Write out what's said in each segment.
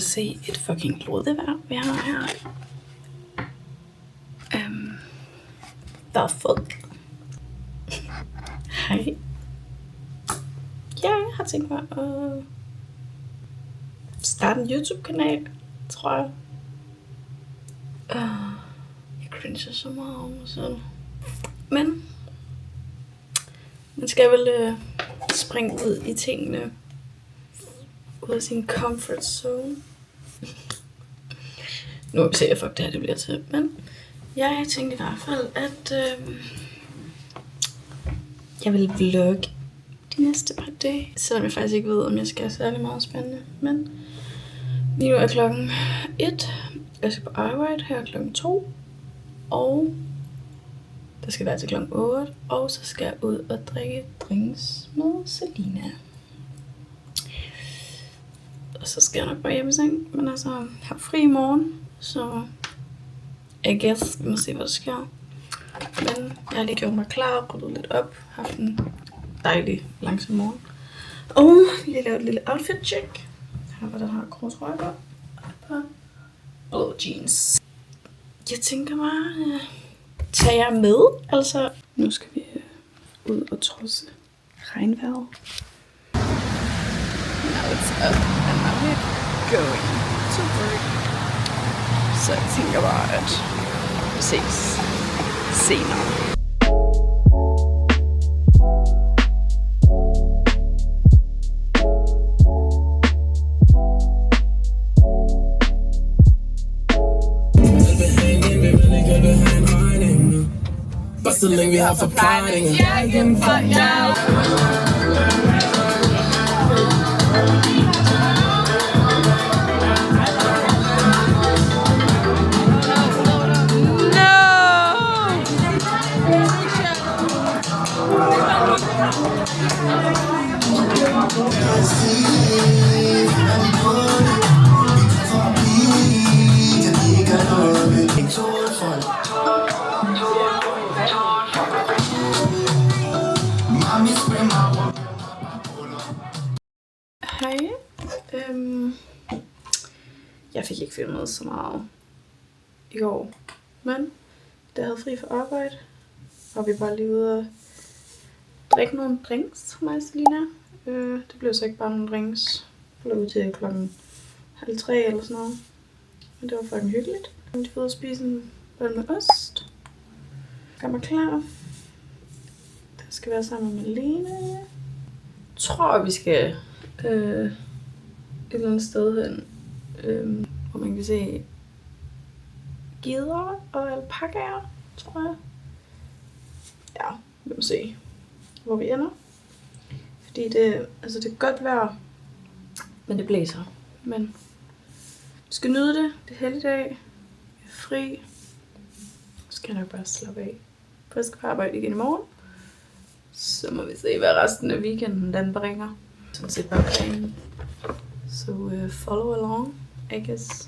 at se et fucking lodevejr, vi har her. Hvad fuck? Hej. Ja, jeg har tænkt mig at starte en YouTube-kanal, tror jeg. Jeg cringer så meget over mig selv. Men man skal vel springe ud i tingene. Ud af sin comfort zone. Nu må vi se, at fuck det her det bliver til. Men jeg tænkte i hvert fald, at jeg vil vlogge de næste par dage. Selvom jeg faktisk ikke ved, om jeg skal have særlig meget spændende. Men lige nu er klokken 1. Jeg skal på arbejde her klokken 2. Og der skal være til klokken 8. Og så skal jeg ud og drikke drinks med Selina. Og så skal jeg nok bare hjem i seng. Men altså, jeg har fri i morgen. Så I guess, vi må se, hvad der sker. Men jeg har lige gjort mig klar, ryddet lidt op, haft en dejlig langsom morgen. Og lige lavet et lille outfit check. Her var der har grå trøje på. Og blå jeans. Jeg tænker bare, tage jer med. Altså, nu skal vi ud og trodse regnvejret. Now it's up, and now we're going to work. Så jeg tænker bare, at vi ses senere. Bustling, we have for planning. Yeah, getting fucked out. Hej. Jeg fik ikke filmet så meget i går, men da jeg havde fri for arbejde, var vi bare lige ude og drikke nogle drinks for mig og Selina. Det blev så ikke bare nogle drinks. Jeg blev ud til 2:30 eller sådan noget. Men det var fucking hyggeligt. Vi var ude og spise en bolle med ost. Gør mig klar. Der skal være sammen med Lene. Jeg tror, vi skal et eller andet sted hen, hvor man kan se geder og alpakaer, tror jeg. Ja, vi må se, hvor vi ender. Fordi det er godt vejr, men det blæser. Men vi skal nyde det. Det er helligdag. Vi er fri. Så skal jeg nok bare slappe af. For jeg skal på arbejde igen i morgen. Så må vi se, hvad resten af weekenden den bringer. Sådan set bare planen. Så follow along, I guess.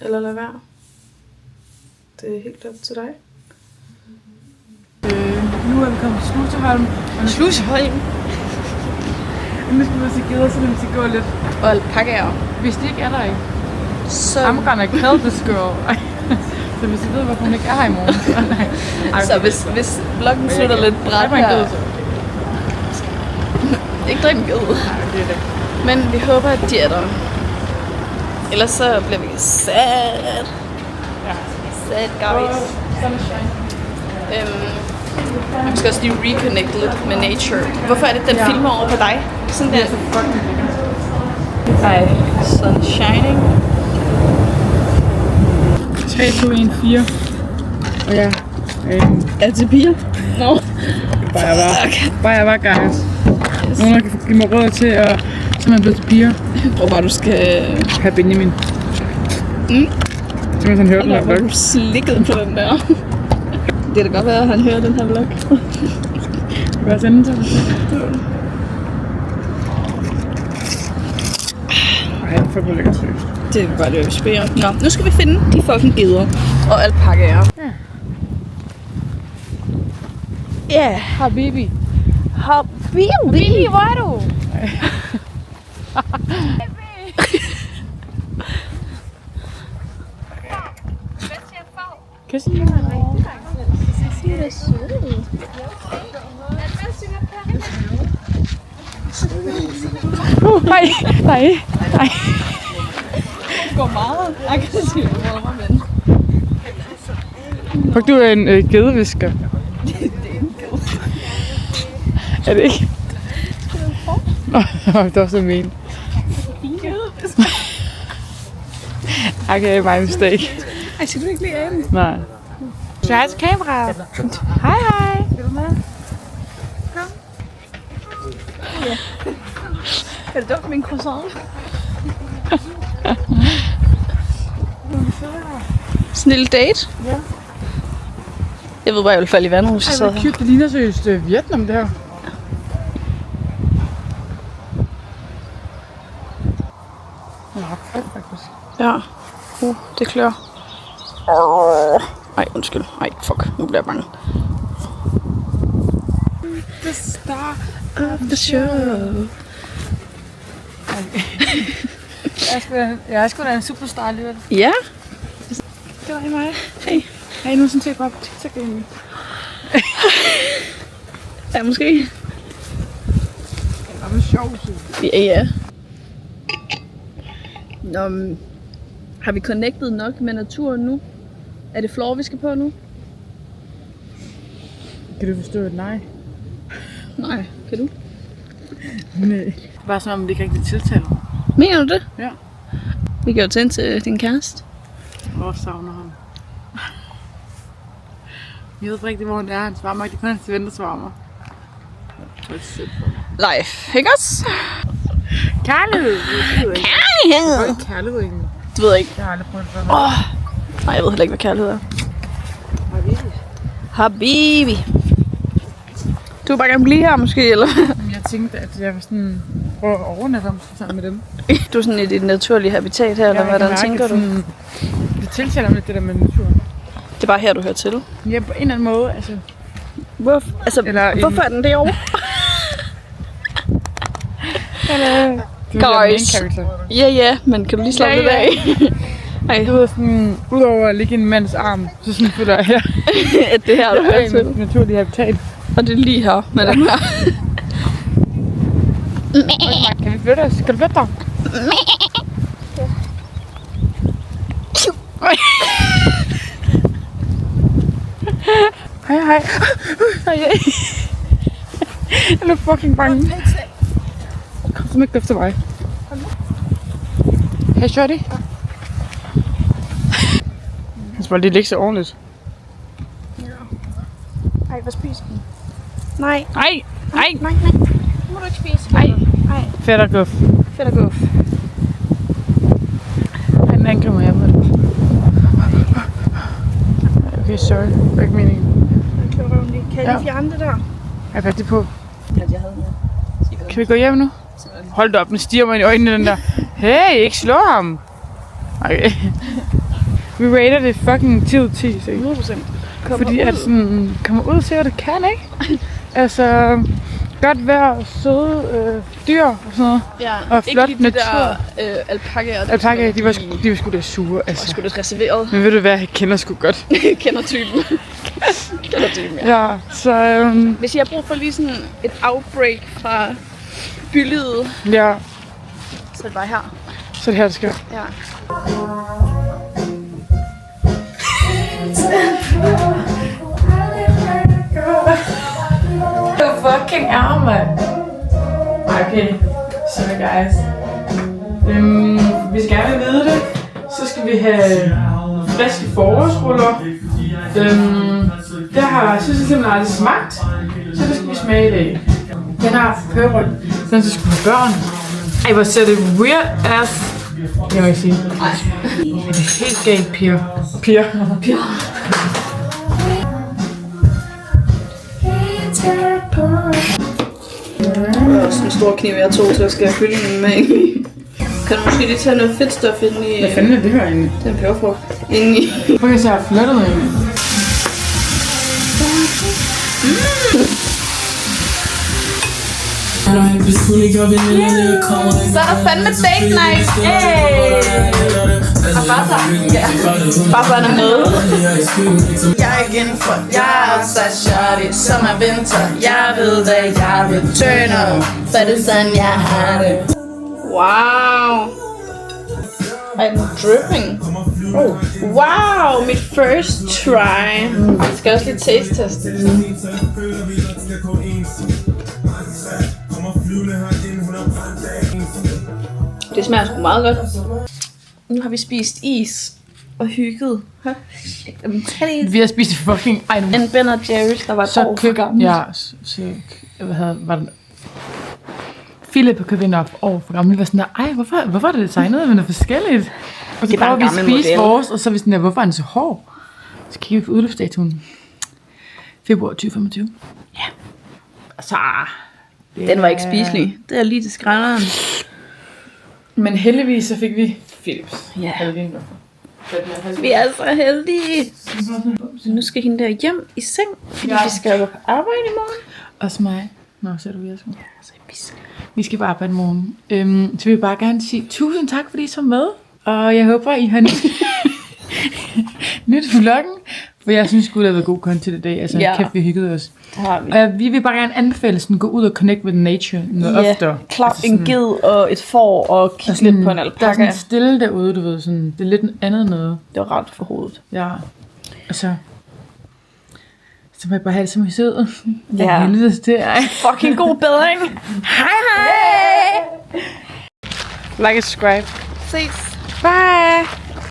Eller lad være. Det er helt op til dig. Nu er vi kommet til Sluseholm. Sluseholm? Nu skal vi også gede, så vi skal gå lidt. Og alpakaer. Hvis det ikke er der, Så I'm gonna kill this girl. Så hvis I ved, hvorfor hun ikke er her i morgen, så nej. Så hvis vloggen slutter lidt bræt her. Ikke drik en ged. Nej, det er det. Men vi håber, at de er der. Ellers så bliver vi sad. Ja. Sad, guys. Vi skal også lige reconnect lidt med nature. Hvorfor er det, den filmer over på dig? Sådan der. Ej, sun shining. 3, 2, 1, 4. Og ja. Er det til piger? Nå. Bare jeg var guys. Nogen, der kan give mig råd til at simpelthen blive til piger. Jeg tror bare, du skal have Benjamin. Simpelthen han hørte den her vlog. Du slikket på den der. Det kan da godt være, at han hører den her vlog. Hvad er sende til? Ej, jeg får på lækkert seriøst. Det er bare det, vi spørger. Nå, nu skal vi finde de fucking geder og alpakaer. Ja. Habibi. Habibi, hvor er du? Kys hende. Nej. Det går meget aggressivt over mig, men... Fuck, du er en gedevisker. Det er en ged. Er det ikke? Det var så men. Okay, my mistake. Ej, skal du ikke lige af den? Nej. Så hej til kameraet. Hej. Vil du med? Kom. Ja. Er det dumt, min croissant? Sådan en lille date? Ja. Jeg ved bare, jeg vil falde i vandet, hvis jeg Ej, sad hvor her. cute. Det ligner seriøst Vietnam, det her. Ja, faktisk. Ja. Det klør. Ej, undskyld. Ej, fuck. Nu bliver jeg bange. The star Of the show. Jeg er sgu da en superstar alligevel. Ja. Det var mig. Hey. Hey, nu sådan set bare på TikTok egentlig. Ja, måske. Det var sjovt. Ja. Nå, men har vi connectet nok med naturen nu? Er det floor, vi skal på nu? Kan du forstå et nej? Nej, kan du? Nej. Det er bare som om, det ikke rigtig tiltaler. Mener du det? Ja. Vi kan jo tænde til din kæreste. Jeg savner ham. Jeg ved ikke rigtig, hvor han er. Han svarer mig ikke. Det er kun hans ven, der svarer mig. Det er sødt for mig. Life, ikke også? Kærlighed! Kærlighed! Hvad er kærlighed egentlig? Det ved jeg ikke. Jeg har aldrig prøvet det før. Nej, jeg ved heller ikke, hvad kærlighed er. Habibi. Du vil bare gerne blive her, måske, eller? Jeg tænkte, at jeg var sådan... Prøve at overnatte om sammen med dem. Du er sådan i dit naturlige habitat her, eller hvordan tænker du? Sådan, det tiltaler mig lidt, det der med naturen. Det er bare her, du hører til. Ja, på en eller anden måde, altså... Hvorfor er den derovre? Guys. Ja, men kan du lige slappe lidt af? Ej, du ved sådan, udover at ligge i en mands arm, så sådan føler jeg her. At det her, du hører til. En naturlig habitat. Og det er lige her, med den her. Kan vi flytte os? Kan du flytte dig? Hej. Hej. Jeg er fucking bange. Kom så ikke efter mig. Hey, shorty. Jeg skal bare lige ligge så ordentligt. Ej, hvad spiser den? Nej. Nej. Nu må du ikke spise. Nej. Fedt og guf. Fedt og guf. Ej, den angriber mig hjemme. Okay, sorry. Det var ikke meningen. Kan jeg lige fjerne det der? Jeg er på. Ja, jeg havde noget. Kan vi gå hjem nu? Hold da op, den stiger mig i øjnene, den der. Hey, ikke slå ham. Okay. Vi rater det fucking 10 ud af 10, så. 100%. Fordi at sådan, kommer ud til, hvad det kan, ikke? Altså, godt vejr, søde dyr og sådan noget. Ja, og flot ikke lige de natur. der alpakaer. Alpakaer, de var sgu da sure, altså. Og sgu da reserveret. Men ved du hvad, jeg kender sgu godt. Kender typen. Kender typen, ja. Ja, så Hvis jeg har brug for lige sådan et outbreak fra bylivet, ja, så er det bare her. så er det her, det sker. Ja. Du fucking er, mand. Okay, sorry guys. Hvis I gerne vil vide det, så skal vi have friske forårsruller. Der har jeg synes jeg simpelthen aldrig smagt, så det skal vi smage i dag. Den har peberryg. Den skal have børn. Ej, hvor ser det weird ass. Jeg må ikke sige. Nej. Det er helt galt, Pia. Det er også en stor kniv, jeg tog til at skære kyllingen med egentlig. Kan du måske lige tage noget fedtstof ind i... Hvad fanden er det her egentlig? Den peberfrugt. Inde i... Prøv at se, jeg har flettet mig egentlig. Så er der fandme date night! Hey! Farfar er med. Jeg er igen for jeg er så shorty, som er vinter. Jeg ved, at jeg returner, for det er sådan, jeg har det. Wow. I'm dripping. Oh. Wow, mit first try. Jeg skal også lige taste-teste. Det smager sgu meget godt. Nu har vi spist is og hygget. Vi har spist fucking en Ben & Jerry's, der var et år for gammel. Ja, så var den Philip og købte en op år for gammel. Vi var sådan der, ej, hvorfor er det designet med noget forskelligt? Og så prøver vi at spise vores, og så er vi sådan der, hvorfor er den så hård? Så kigger vi på udløbsdatoen. Februar 2025. Ja. Altså, den var ikke spiselig. Det er lige til skrænderen. Men heldigvis så fik vi Philips. Ja. Halvvin. Vi er så heldige. Så nu skal hende der hjem i seng, fordi vi skal jo på arbejde i morgen. Også mig. Nå, så er du ved. Vi skal på arbejde i morgen. Så vil jeg bare gerne sige tusind tak, fordi I så med. Og jeg håber, I har nyt vloggen. For jeg synes sgu, det har været god content i dag. Altså, kæft, vi hyggede os. Og vi vil bare gerne anbefale sådan, gå ud og connect with nature noget oftere. Klap altså, en ged og et får og kigge lidt på en alpaka. Der er sådan stille derude, du ved. Sådan, det er lidt andet noget. Det var rart for hovedet. Ja. Og så må jeg bare have det som I sidder. Ja. Helvedes til dig. Fucking god bedring. Hej hej. Like og subscribe. Ses.